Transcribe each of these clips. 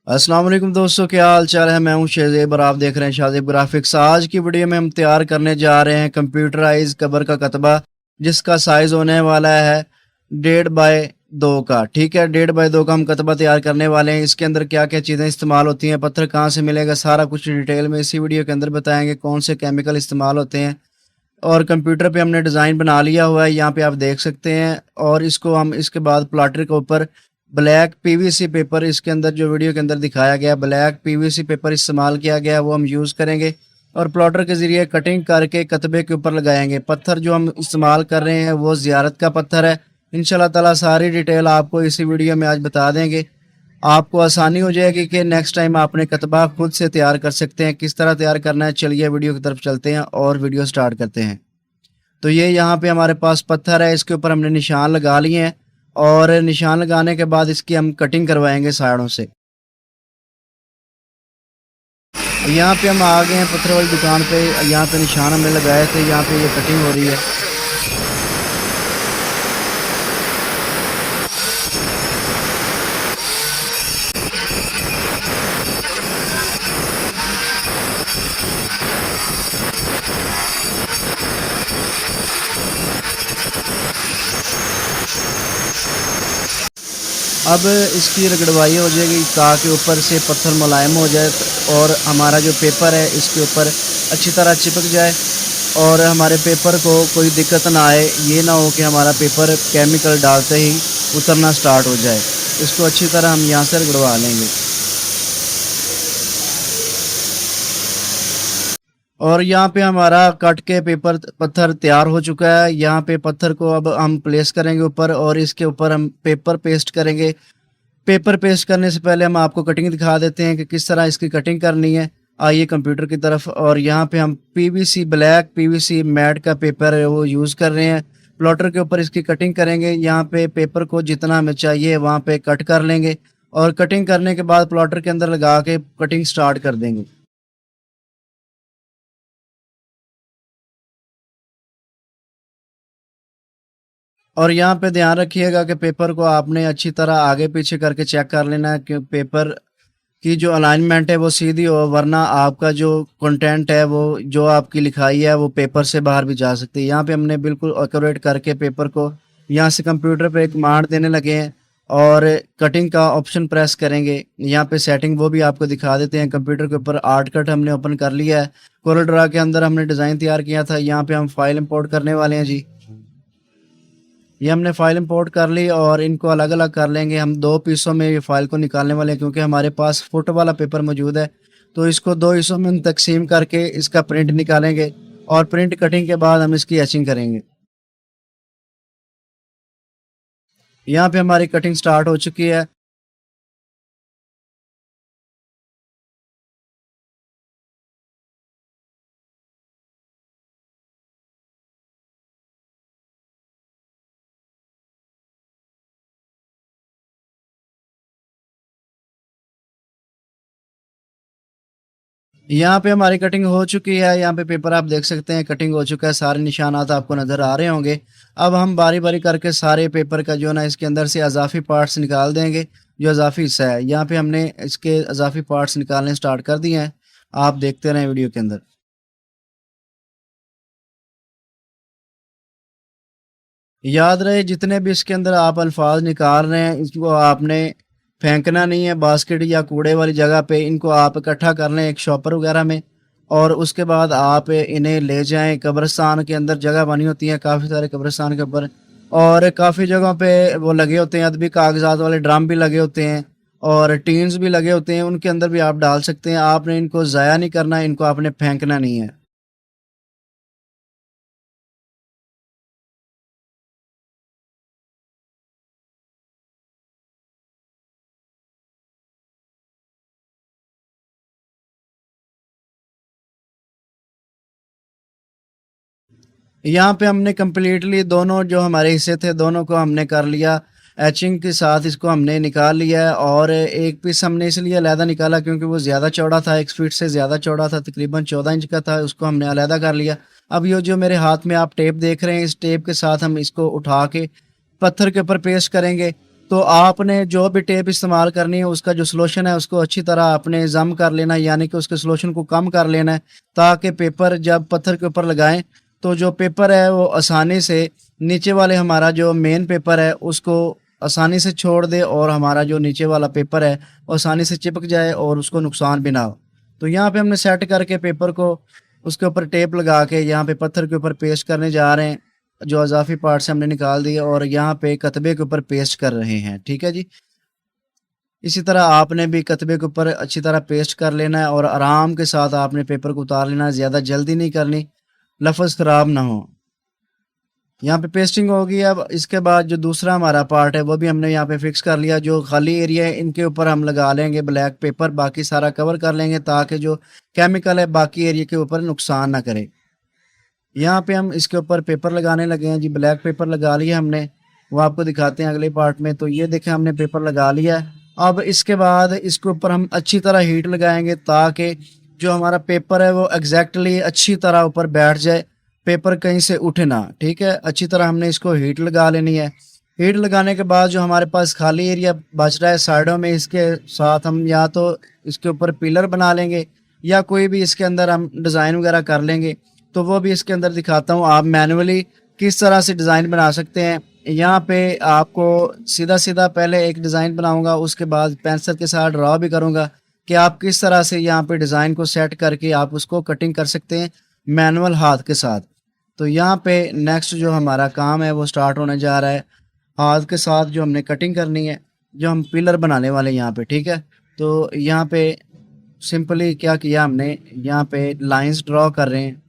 अस्सलाम वालेकुम दोस्तों, क्या हाल चाल है। मैं हूं शेज़ेब और आप देख रहे हैं शाज़ेब ग्राफिक्स। आज की वीडियो में हम तैयार करने जा रहे हैं कंप्यूटराइज कबर का कतबा, जिसका साइज़ होने वाला है 1.5 बाय 2 का। ठीक है, 1.5 बाय 2 का हम कतबा तैयार करने वाले हैं। इसके अंदर क्या क्या चीज़ें इस्तेमाल होती हैं, पत्थर कहाँ से मिलेगा, सारा कुछ डिटेल में इसी वीडियो के अंदर बताएंगे। कौन से केमिकल इस्तेमाल होते हैं और कंप्यूटर पे हमने डिज़ाइन बना लिया हुआ है, यहाँ पे आप देख सकते हैं। और इसको हम इसके बाद प्लाटर के ऊपर ब्लैक पीवीसी पेपर, इसके अंदर जो वीडियो के अंदर दिखाया गया ब्लैक पीवीसी पेपर इस्तेमाल किया गया है, वो हम यूज़ करेंगे और प्लॉटर के ज़रिए कटिंग करके कतबे के ऊपर लगाएंगे। पत्थर जो हम इस्तेमाल कर रहे हैं वो ज़ियारत का पत्थर है। इंशाल्लाह ताला सारी डिटेल आपको इसी वीडियो में आज बता देंगे। आपको आसानी हो जाएगी कि नेक्स्ट टाइम आपने कतबा खुद से तैयार कर सकते हैं। किस तरह तैयार करना है, चलिए वीडियो की तरफ चलते हैं और वीडियो स्टार्ट करते हैं। तो ये यहाँ पे हमारे पास पत्थर है, इसके ऊपर हमने निशान लगा लिए हैं और निशान लगाने के बाद इसकी हम कटिंग करवाएंगे साइडों से। यहाँ पे हम आ गए हैं पत्थर वाली दुकान पे। यहाँ पे निशान हमने लगाए थे, यहाँ पे ये कटिंग हो रही है। अब इसकी रगड़वाई हो जाएगी ताकि ऊपर से पत्थर मुलायम हो जाए और हमारा जो पेपर है इसके ऊपर अच्छी तरह चिपक जाए और हमारे पेपर को कोई दिक्कत ना आए। ये ना हो कि हमारा पेपर केमिकल डालते ही उतरना स्टार्ट हो जाए। इसको अच्छी तरह हम यहाँ से रगड़वा लेंगे। और यहाँ पे हमारा कट के पेपर पत्थर तैयार हो चुका है। यहाँ पे पत्थर को अब हम प्लेस करेंगे ऊपर और इसके ऊपर हम पेपर पेस्ट करेंगे। पेपर पेस्ट करने से पहले हम आपको कटिंग दिखा देते हैं कि किस तरह इसकी कटिंग करनी है। आइए कंप्यूटर की तरफ। और यहाँ पे हम पीवीसी ब्लैक पीवीसी मैट का पेपर है वो यूज़ कर रहे हैं। प्लॉटर के ऊपर इसकी कटिंग करेंगे। यहाँ पे पेपर को जितना हमें चाहिए वहाँ पे कट कर लेंगे और कटिंग करने के बाद प्लॉटर के अंदर लगा के कटिंग स्टार्ट कर देंगे। और यहाँ पे ध्यान रखिएगा कि पेपर को आपने अच्छी तरह आगे पीछे करके चेक कर लेना है कि पेपर की जो अलाइनमेंट है वो सीधी हो, वरना आपका जो कंटेंट है वो जो आपकी लिखाई है वो पेपर से बाहर भी जा सकती है। यहाँ पे हमने बिल्कुल एक्यूरेट करके पेपर को यहाँ से कंप्यूटर पे कमांड देने लगे हैं और कटिंग का ऑप्शन प्रेस करेंगे। यहाँ पे सेटिंग वो भी आपको दिखा देते हैं। कंप्यूटर के ऊपर आर्ट कट हमने ओपन कर लिया है। कोरल ड्रा के अंदर हमने डिज़ाइन तैयार किया था। यहाँ पे हम फाइल इंपोर्ट करने वाले हैं जी। ये हमने फाइल इंपोर्ट कर ली और इनको अलग अलग कर लेंगे। हम 2 पीसों में ये फाइल को निकालने वाले हैं क्योंकि हमारे पास फुट वाला पेपर मौजूद है। तो इसको 2 हिस्सों में हम तकसीम करके इसका प्रिंट निकालेंगे और प्रिंट कटिंग के बाद हम इसकी एचिंग करेंगे। यहाँ पे हमारी कटिंग स्टार्ट हो चुकी है। यहाँ पे हमारी कटिंग हो चुकी है। यहाँ पे पेपर आप देख सकते हैं कटिंग हो चुका है। सारे निशानात आपको नज़र आ रहे होंगे। अब हम बारी बारी करके सारे पेपर का जो है ना इसके अंदर से अजाफी पार्ट्स निकाल देंगे। जो अजाफी हिस्सा है यहाँ पे हमने इसके अजाफी पार्ट्स निकालने स्टार्ट कर दिए हैं। आप देखते रहें वीडियो के अंदर। याद रहे जितने भी इसके अंदर आप अल्फाज निकाल रहे हैं इसको आपने फेंकना नहीं है बास्केट या कूड़े वाली जगह पे। इनको आप इकट्ठा कर लें एक शॉपर वगैरह में और उसके बाद आप इन्हें ले जाएं कब्रिस्तान के अंदर। जगह बनी होती है काफ़ी सारे कब्रिस्तान के ऊपर और काफ़ी जगहों पे वो लगे होते हैं अदबी कागजात वाले ड्रम भी लगे होते हैं और टीन्स भी लगे होते हैं। उनके अंदर भी आप डाल सकते हैं। आपने इनको ज़ाया नहीं करना है, इनको आपने फेंकना नहीं है। यहाँ पे हमने कम्प्लीटली दोनों जो हमारे हिस्से थे दोनों को हमने कर लिया। एचिंग के साथ इसको हमने निकाल लिया है और एक पीस हमने इसलिए अलहदा निकाला क्योंकि वो ज़्यादा चौड़ा था, 1 फीट से ज़्यादा चौड़ा था, तकरीबन 14 इंच का था। उसको हमने अलहदा कर लिया। अब ये जो मेरे हाथ में आप टेप देख रहे हैं, इस टेप के साथ हम इसको उठा के पत्थर के ऊपर पेस्ट करेंगे। तो आपने जो भी टेप इस्तेमाल करनी है उसका जो सॉल्यूशन है उसको अच्छी तरह आपने जम कर लेना है, यानी कि उसके सॉल्यूशन को कम कर लेना है, ताकि पेपर जब पत्थर के ऊपर लगाएं तो जो पेपर है वो आसानी से नीचे वाले हमारा जो मेन पेपर है उसको आसानी से छोड़ दे और हमारा जो नीचे वाला पेपर है वो आसानी से चिपक जाए और उसको नुकसान भी ना हो। तो यहाँ पे हमने सेट करके पेपर को उसके ऊपर टेप लगा के यहाँ पे पत्थर के ऊपर पेस्ट करने जा रहे हैं। जो अजाफी पार्ट से हमने निकाल दिए और यहाँ पे कतबे के ऊपर पेस्ट कर रहे हैं। ठीक है जी, इसी तरह आपने भी कतबे के ऊपर अच्छी तरह पेस्ट कर लेना है और आराम के साथ आपने पेपर को उतार लेना है, ज़्यादा जल्दी नहीं करनी, लफ्ज़ ख़राब ना हो। यहाँ पे पेस्टिंग होगी। अब इसके बाद जो दूसरा हमारा पार्ट है वो भी हमने यहाँ पे फिक्स कर लिया। जो खाली एरिया है इनके ऊपर हम लगा लेंगे ब्लैक पेपर, बाकी सारा कवर कर लेंगे ताकि जो केमिकल है बाकी एरिया के ऊपर नुकसान ना करे। यहाँ पे हम इसके ऊपर पेपर लगाने लगे हैं जी, ब्लैक पेपर लगा लिया हमने, वो आपको दिखाते हैं अगले पार्ट में। तो ये देखें हमने पेपर लगा लिया है। अब इसके बाद इसके ऊपर हम अच्छी तरह हीट लगाएंगे ताकि जो हमारा पेपर है वो एग्जैक्टली अच्छी तरह ऊपर बैठ जाए, पेपर कहीं से उठे ना। ठीक है, अच्छी तरह हमने इसको हीट लगा लेनी है। हीट लगाने के बाद जो हमारे पास खाली एरिया बच रहा है साइडों में, इसके साथ हम या तो इसके ऊपर पिलर बना लेंगे या कोई भी इसके अंदर हम डिज़ाइन वगैरह कर लेंगे, तो वो भी इसके अंदर दिखाता हूँ आप मैनुअली किस तरह से डिज़ाइन बना सकते हैं। यहाँ पे आपको सीधा सीधा पहले एक डिज़ाइन बनाऊंगा, उसके बाद पेंसिल के साथ ड्रा भी करूँगा कि आप किस तरह से यहाँ पे डिज़ाइन को सेट करके आप उसको कटिंग कर सकते हैं मैनुअल हाथ के साथ। तो यहाँ पे नेक्स्ट जो हमारा काम है वो स्टार्ट होने जा रहा है। हाथ के साथ जो हमने कटिंग करनी है, जो हम पिलर बनाने वाले यहाँ पे। ठीक है, तो यहाँ पे सिंपली क्या किया हमने, यहाँ पे लाइंस ड्रॉ कर रहे हैं।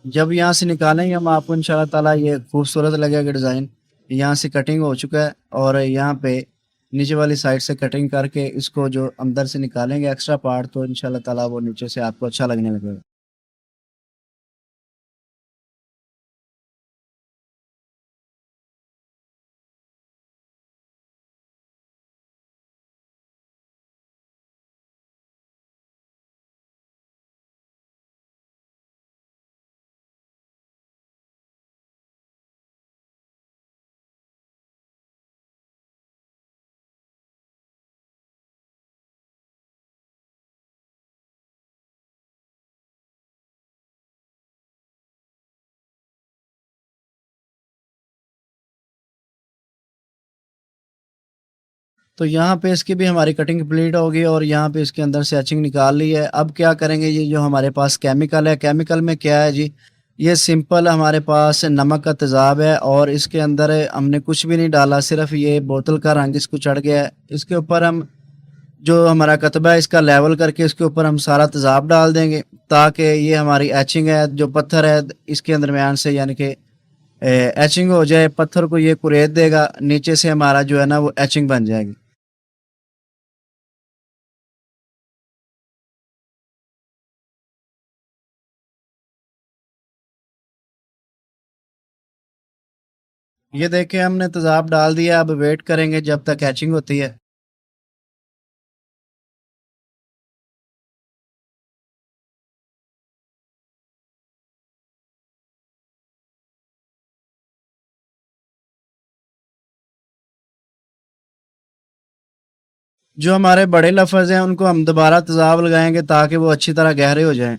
जब यहाँ से निकालेंगे हम आपको इंशाल्लाह ताला ये खूबसूरत लगेगा डिज़ाइन। यहाँ से कटिंग हो चुका है और यहाँ पे नीचे वाली साइड से कटिंग करके इसको जो अंदर से निकालेंगे एक्स्ट्रा पार्ट, तो इंशाल्लाह ताला वो नीचे से आपको अच्छा लगने लगेगा। तो यहाँ पे इसकी भी हमारी कटिंग कंप्लीट होगी और यहाँ पे इसके अंदर से एचिंग निकाल ली है। अब क्या करेंगे, ये जो हमारे पास केमिकल है, केमिकल में क्या है जी, ये सिंपल हमारे पास नमक का तेज़ाब है और इसके अंदर हमने कुछ भी नहीं डाला, सिर्फ ये बोतल का रंग इसको चढ़ गया है। इसके ऊपर हम जो हमारा कतबा है इसका लेवल करके इसके ऊपर हम सारा तेज़ाब डाल देंगे ताकि ये हमारी एचिंग है, जो पत्थर है इसके दरमियान से यानी कि एचिंग हो जाए, पत्थर को ये कुरेद देगा, नीचे से हमारा जो है ना वो एचिंग बन जाएगी। ये देखें हमने तेज़ाब डाल दिया, अब वेट करेंगे जब तक एचिंग होती है। जो हमारे बड़े लफ्ज़ हैं उनको हम दोबारा तेज़ाब लगाएंगे ताकि वो अच्छी तरह गहरे हो जाएं।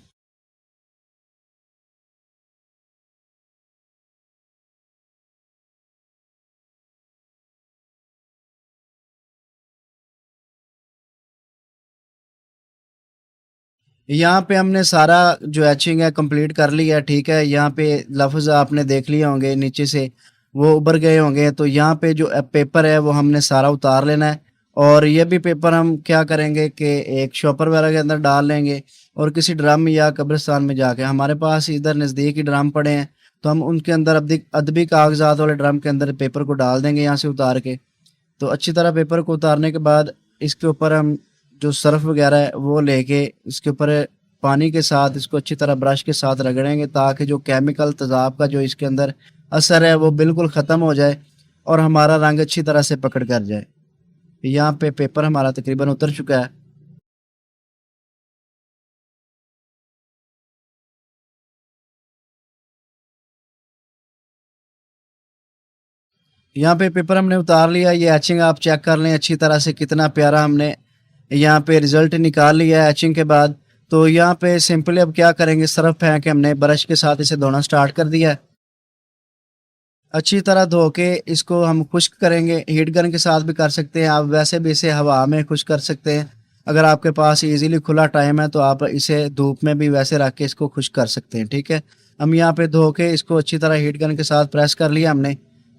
यहाँ पे हमने सारा जो एचिंग है कंप्लीट कर लिया है। ठीक है, यहाँ पे लफ्ज़ आपने देख लिए होंगे नीचे से वो उभर गए होंगे, तो यहाँ पे जो पेपर है वो हमने सारा उतार लेना है। और ये भी पेपर हम क्या करेंगे कि एक शॉपर वगैरह के अंदर डाल लेंगे और किसी ड्रम या कब्रिस्तान में जाके, हमारे पास इधर नज़दीक ही ड्रम पड़े हैं, तो हम उनके अंदर अदबी अदबी कागजात वाले ड्रम के अंदर पेपर को डाल देंगे यहाँ से उतार के। तो अच्छी तरह पेपर को उतारने के बाद इसके ऊपर हम जो सर्फ वगैरह है वो लेके इसके ऊपर पानी के साथ इसको अच्छी तरह ब्रश के साथ रगड़ेंगे ताकि जो केमिकल तेज़ाब का जो इसके अंदर असर है वो बिल्कुल ख़त्म हो जाए और हमारा रंग अच्छी तरह से पकड़ कर जाए। यहाँ पे पेपर हमारा तकरीबन उतर चुका है। यहाँ पे पेपर हमने उतार लिया। ये एचिंग आप चेक कर लें अच्छी तरह से, कितना प्यारा हमने यहाँ पे रिजल्ट निकाल लिया है एचिंग के बाद। तो यहाँ पे सिंपली अब क्या करेंगे, सरफ फेंक के हमने ब्रश के साथ इसे धोना स्टार्ट कर दिया है। अच्छी तरह धो के इसको हम खुश्क करेंगे। हीट गन के साथ भी कर सकते हैं आप, वैसे भी इसे हवा में खुश्क कर सकते हैं। अगर आपके पास इजीली खुला टाइम है तो आप इसे धूप में भी वैसे रख के इसको खुश्क कर सकते हैं। ठीक है, हम यहाँ पे धो के इसको अच्छी तरह हीट गन के साथ प्रेस कर लिया हमने।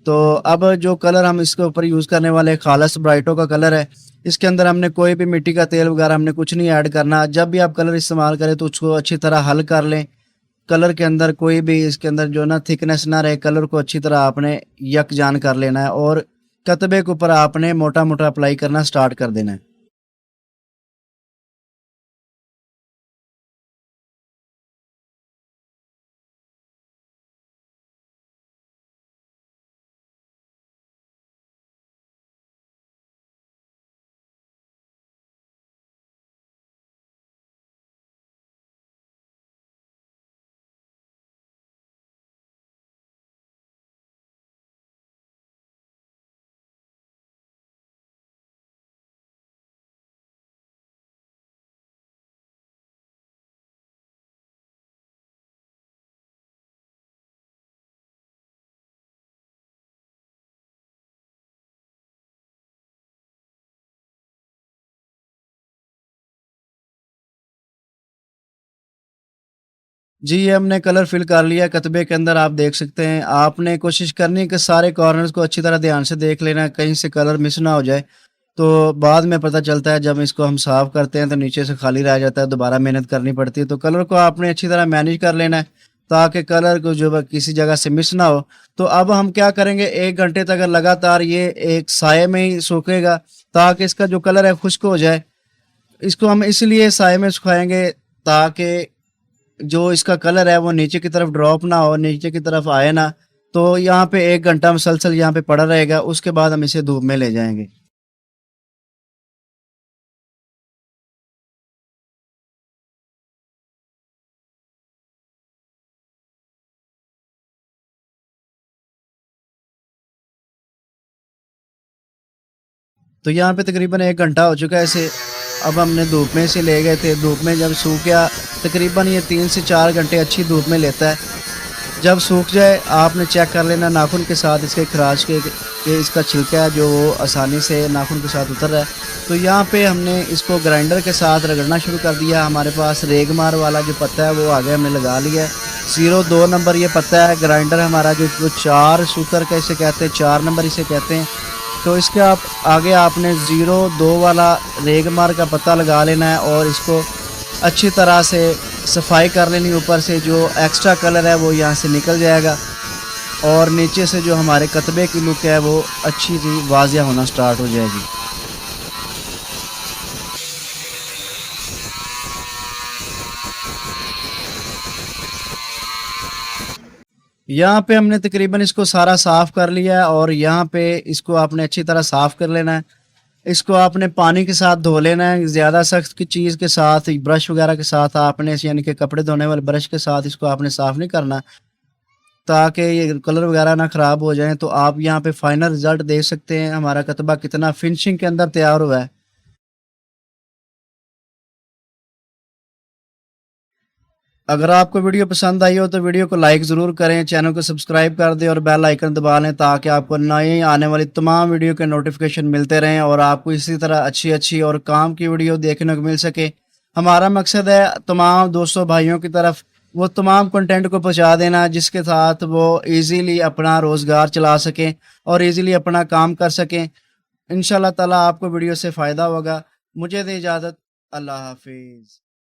तो अब जो कलर हम इसके ऊपर यूज़ करने वाले खालस ब्राइटो का कलर है। इसके अंदर हमने कोई भी मिट्टी का तेल वगैरह हमने कुछ नहीं ऐड करना। जब भी आप कलर इस्तेमाल करें तो उसको अच्छी तरह हल कर लें। कलर के अंदर कोई भी इसके अंदर जो ना थिकनेस ना रहे, कलर को अच्छी तरह आपने यकजान कर लेना है और कतबे के ऊपर आपने मोटा मोटा अप्लाई करना स्टार्ट कर देना है। जी, ये हमने कलर फिल कर लिया कतबे के अंदर। आप देख सकते हैं, आपने कोशिश करनी है कि सारे कॉर्नर्स को अच्छी तरह ध्यान से देख लेना है, कहीं से कलर मिस ना हो जाए। तो बाद में पता चलता है जब इसको हम साफ़ करते हैं तो नीचे से खाली रह जाता है, दोबारा मेहनत करनी पड़ती है। तो कलर को आपने अच्छी तरह मैनेज कर लेना है ताकि कलर को जो है किसी जगह से मिस ना हो। तो अब हम क्या करेंगे, 1 घंटे तक लगातार ये एक साये में ही सूखेगा ताकि इसका जो कलर है खुश्क हो जाए। इसको हम इसलिए साये में सुखाएंगे ताकि जो इसका कलर है वो नीचे की तरफ ड्रॉप ना हो, नीचे की तरफ आए ना। तो यहाँ पे 1 घंटा मुसलसल यहाँ पे पड़ा रहेगा, उसके बाद हम इसे धूप में ले जाएंगे। तो यहाँ पे तकरीबन 1 घंटा हो चुका है इसे। अब हमने धूप में इसे ले गए थे, धूप में जब सूख गया, तकरीबन ये 3 से 4 घंटे अच्छी धूप में लेता है। जब सूख जाए आपने चेक कर लेना नाखून के साथ इसके खराश के कि इसका छिलका है जो वो आसानी से नाखून के साथ उतर रहा है। तो यहाँ पे हमने इसको ग्राइंडर के साथ रगड़ना शुरू कर दिया। हमारे पास रेगमार वाला जो पत्ता है वो आगे हमने लगा लिया है। 02 नंबर ये पत्ता है। ग्राइंडर हमारा जो 4 सूतर का इसे कहते हैं, 4 नंबर इसे कहते हैं। तो इसके आप आगे आपने 02 वाला रेगमार का पत्ता लगा लेना है और इसको अच्छी तरह से सफाई कर लेनी। ऊपर से जो एक्स्ट्रा कलर है वो यहाँ से निकल जाएगा और नीचे से जो हमारे कतबे की लुक है वो अच्छी सी वाजिया होना स्टार्ट हो जाएगी। यहाँ पे हमने तकरीबन इसको सारा साफ़ कर लिया है और यहाँ पे इसको आपने अच्छी तरह साफ़ कर लेना है। इसको आपने पानी के साथ धो लेना है, ज़्यादा सख्त की चीज़ के साथ, ब्रश वगैरह के साथ आपने, यानी कि कपड़े धोने वाले ब्रश के साथ इसको आपने साफ़ नहीं करना ताकि ये कलर वगैरह ना ख़राब हो जाए। तो आप यहाँ पे फाइनल रिज़ल्ट देख सकते हैं हमारा कतबा कितना फिनिशिंग के अंदर तैयार हुआ है। अगर आपको वीडियो पसंद आई हो तो वीडियो को लाइक ज़रूर करें, चैनल को सब्सक्राइब कर दें और बेल आइकन दबा लें ताकि आपको नई आने वाली तमाम वीडियो के नोटिफिकेशन मिलते रहें और आपको इसी तरह अच्छी अच्छी और काम की वीडियो देखने को मिल सके। हमारा मकसद है तमाम दोस्तों भाइयों की तरफ वो तमाम कंटेंट को पहुंचा देना जिसके साथ वो इजीली अपना रोज़गार चला सकें और इजीली अपना काम कर सकें। इंशाल्लाह ताला आपको वीडियो से फ़ायदा होगा। मुझे दे इजाज़त। अल्लाह हाफिज़।